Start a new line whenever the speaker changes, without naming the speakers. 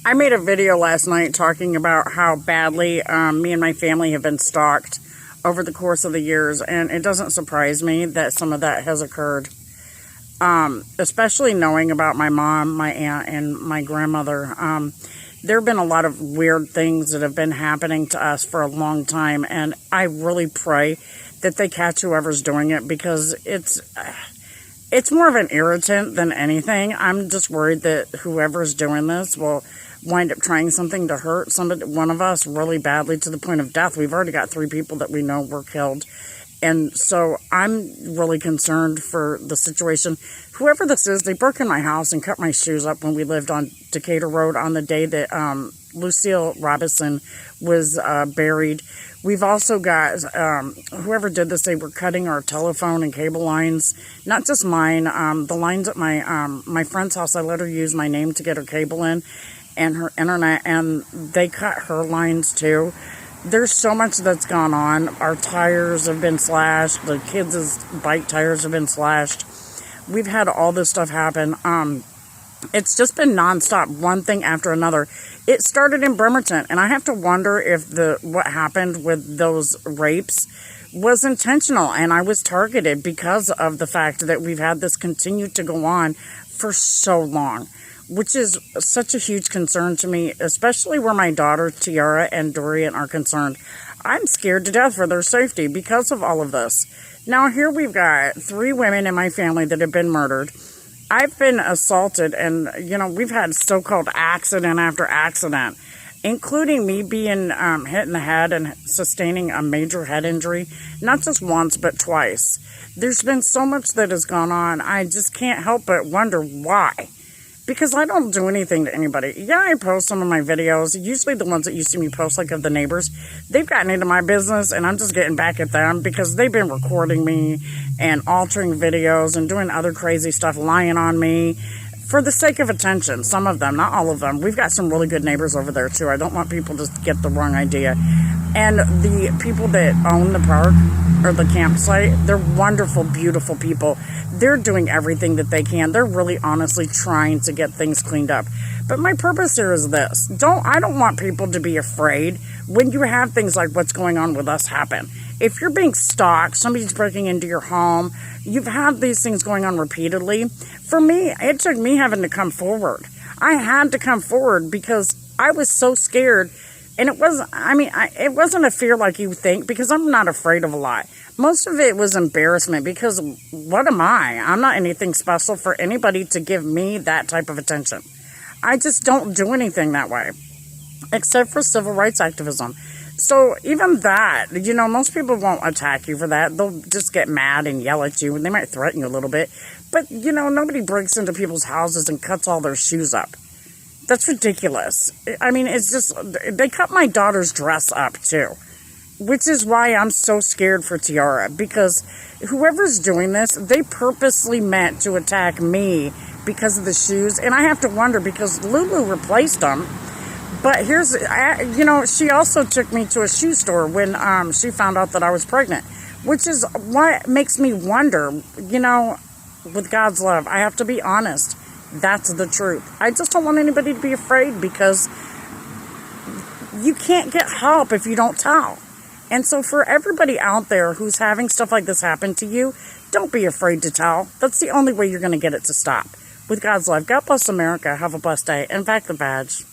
I made a video last night talking about how badly me and my family have been stalked over the course of the years, and it doesn't surprise me that some of that has occurred. Especially knowing about my mom, my aunt, and my grandmother. There have been a lot of weird things that have been happening to us for a long time, and I really pray that they catch whoever's doing it, because it's more of an irritant than anything. I'm just worried that whoever's doing this will wind up trying something to hurt one of us really badly to the point of death. We've already got 3 people that we know were killed. And so I'm really concerned for the situation. Whoever this is, they broke in my house and cut my shoes up when we lived on Decatur Road on the day that Lucille Robinson was buried. We've also got, whoever did this, they were cutting our telephone and cable lines. Not just mine, the lines at my friend's house, I let her use my name to get her cable in and her internet, and they cut her lines too. There's so much that's gone on. Our tires have been slashed. The kids' bike tires have been slashed. We've had all this stuff happen. It's just been nonstop, one thing after another. It started in Bremerton, and I have to wonder if what happened with those rapes was intentional, and I was targeted because of the fact that we've had this continue to go on for so long, which is such a huge concern to me, especially where my daughter Tiara and Dorian are concerned. I'm scared to death for their safety because of all of this. Now here we've got 3 women in my family that have been murdered. I've been assaulted, and we've had so-called accident after accident, including me being hit in the head and sustaining a major head injury, not just once but twice. There's been so much that has gone on. I just can't help but wonder why. Because I don't do anything to anybody. Yeah, I post some of my videos, usually the ones that you see me post, like of the neighbors. They've gotten into my business, and I'm just getting back at them because they've been recording me and altering videos and doing other crazy stuff, lying on me for the sake of attention. Some of them, not all of them. We've got some really good neighbors over there, too. I don't want people to get the wrong idea. And the people that own the park or the campsite, they're wonderful, beautiful people. They're doing everything that they can. They're really honestly trying to get things cleaned up. But my purpose here is this. I don't want people to be afraid when you have things like what's going on with us happen. If you're being stalked, somebody's breaking into your home, you've had these things going on repeatedly. For me, it took me having to come forward. I had to come forward because I was so scared. And it wasn't a fear like you think, because I'm not afraid of a lot. Most of it was embarrassment, because what am I? I'm not anything special for anybody to give me that type of attention. I just don't do anything that way, except for civil rights activism. So even that, most people won't attack you for that. They'll just get mad and yell at you, and they might threaten you a little bit. But, nobody breaks into people's houses and cuts all their shoes up. That's ridiculous. It's just, they cut my daughter's dress up, too. Which is why I'm so scared for Tiara. Because whoever's doing this, they purposely meant to attack me because of the shoes. And I have to wonder, because Lulu replaced them. But she also took me to a shoe store when she found out that I was pregnant. Which is what makes me wonder, with God's love, I have to be honest. That's the truth. I just don't want anybody to be afraid, because you can't get help if you don't tell. And so for everybody out there who's having stuff like this happen to you, don't be afraid to tell. That's the only way you're going to get it to stop. With God's love, God bless America. Have a blessed day. And back the badge.